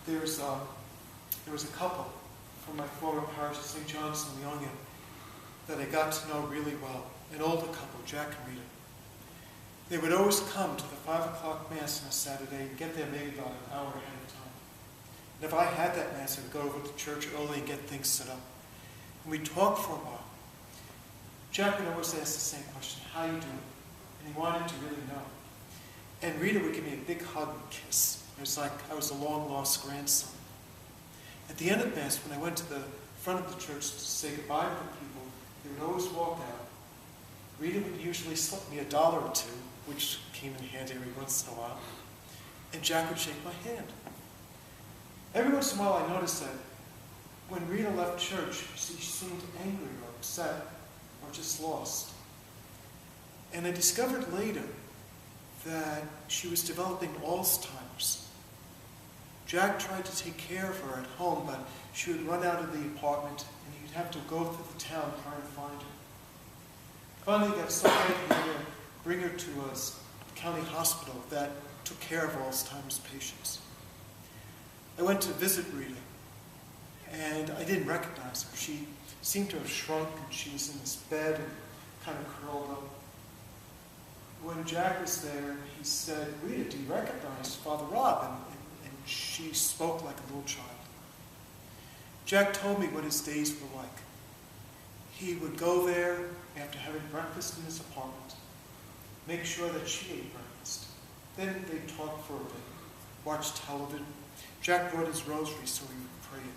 there was a couple from my former parish, St. John's in Leonia, that I got to know really well. An older couple, Jack and Rita. They would always come to the 5 o'clock Mass on a Saturday and get there maybe about an hour ahead of time. And if I had that Mass, I would go over to church early and get things set up. And we'd talk for a while. Jack would always ask the same question, how you doing? And he wanted to really know. And Rita would give me a big hug and kiss. It was like I was a long-lost grandson. At the end of Mass, when I went to the front of the church to say goodbye to the people, they would always walk out. Rita would usually slip me $1 or $2, which came in handy every once in a while. And Jack would shake my hand. Every once in a while I noticed that when Rita left church, she seemed angry or upset or just lost. And I discovered later that she was developing Alzheimer's. Jack tried to take care of her at home, but she would run out of the apartment and he'd have to go through the town trying to find her. Finally, he got somebody to bring her to a county hospital that took care of Alzheimer's patients. I went to visit Rita, and I didn't recognize her. She seemed to have shrunk, and she was in this bed and kind of curled up. When Jack was there, he said, Rita, do you recognize Father Rob? And she spoke like a little child. Jack told me what his days were like. He would go there after having breakfast in his apartment, make sure that she ate breakfast. Then they'd talk for a bit, watch television. Jack brought his rosary so he would pray it.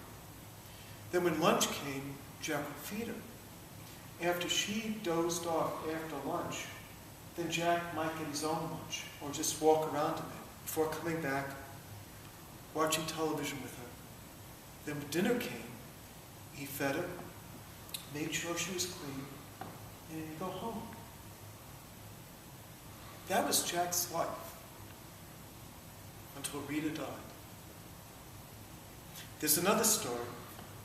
Then when lunch came, Jack would feed her. After she dozed off after lunch, then Jack might get his own lunch or just walk around a bit before coming back, watching television with her. Then when dinner came, he fed her, made sure she was clean, and he'd go home. That was Jack's life until Rita died. There's another story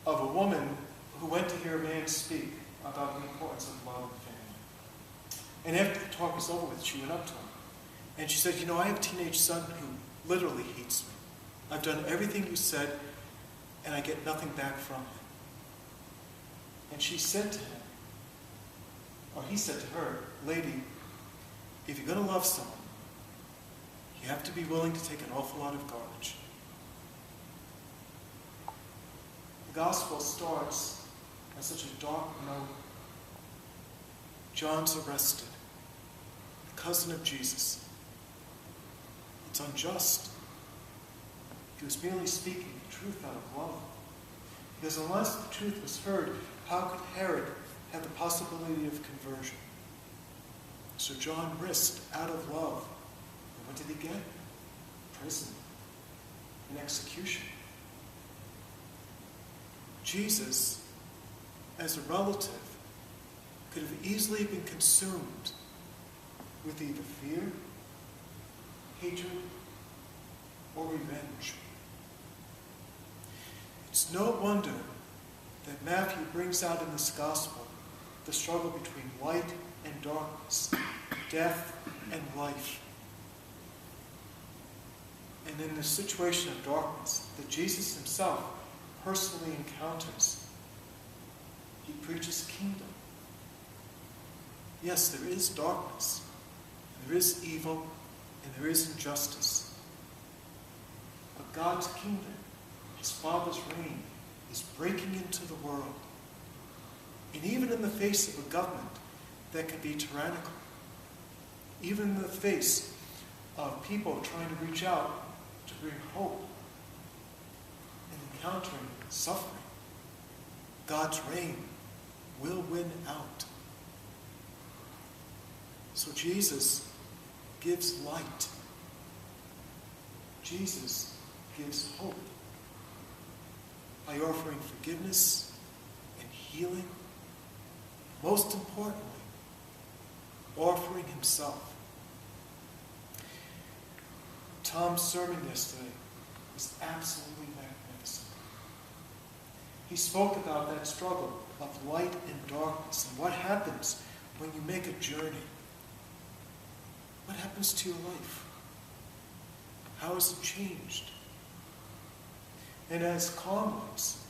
of a woman who went to hear a man speak about the importance of love and family. And after the talk was over with, she went up to him. And she said, I have a teenage son who literally hates me. I've done everything you said, and I get nothing back from him. And she said to him, or he said to her, lady, if you're going to love someone, you have to be willing to take an awful lot of garbage. The gospel starts on such a dark note. John's arrested, the cousin of Jesus. It's unjust. He was merely speaking the truth out of love. Because unless the truth was heard, how could Herod have the possibility of conversion? So John risked out of love. And what did he get? Prison. An execution. Jesus, as a relative, could have easily been consumed with either fear, hatred, or revenge. It's no wonder that Matthew brings out in this gospel the struggle between light and darkness, death and life. And in the situation of darkness that Jesus himself personally encounters, he preaches kingdom. Yes, there is darkness, there is evil, and there is injustice. But God's kingdom, his Father's reign, is breaking into the world. And even in the face of a government that can be tyrannical, even in the face of people trying to reach out to bring hope and encountering suffering, God's reign will win out. So Jesus gives light. Jesus gives hope by offering forgiveness and healing. Most importantly, offering himself. Tom's sermon yesterday was absolutely magnificent. He spoke about that struggle of light and darkness and what happens when you make a journey. What happens to your life? How is it changed? And as Carmelites,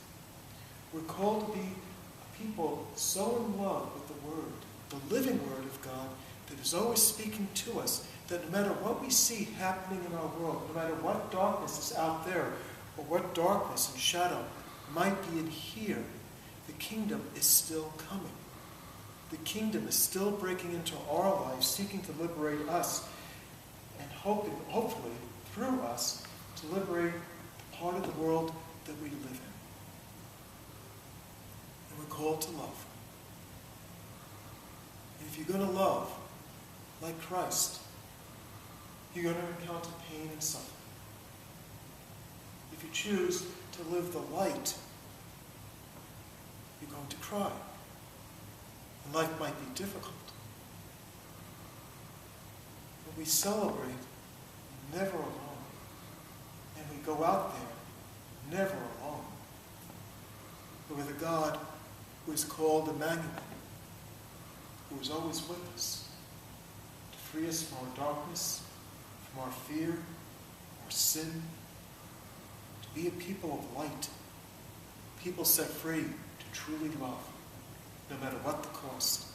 we're called to be a people so in love with the Word, the living Word of God, that is always speaking to us, that no matter what we see happening in our world, no matter what darkness is out there, or what darkness and shadow might be in here, the kingdom is still coming. The kingdom is still breaking into our lives, seeking to liberate us, and hopefully, through us, to liberate the part of the world that we live in. And we're called to love. And if you're going to love like Christ, you're going to encounter pain and suffering. If you choose to live the light, you're going to cry. And life might be difficult. But we celebrate never alone. And we go out there never alone. But with a God who is called Emmanuel, who is always with us, to free us from our darkness, from our fear, our sin, to be a people of light, people set free to truly love, no matter what the cost.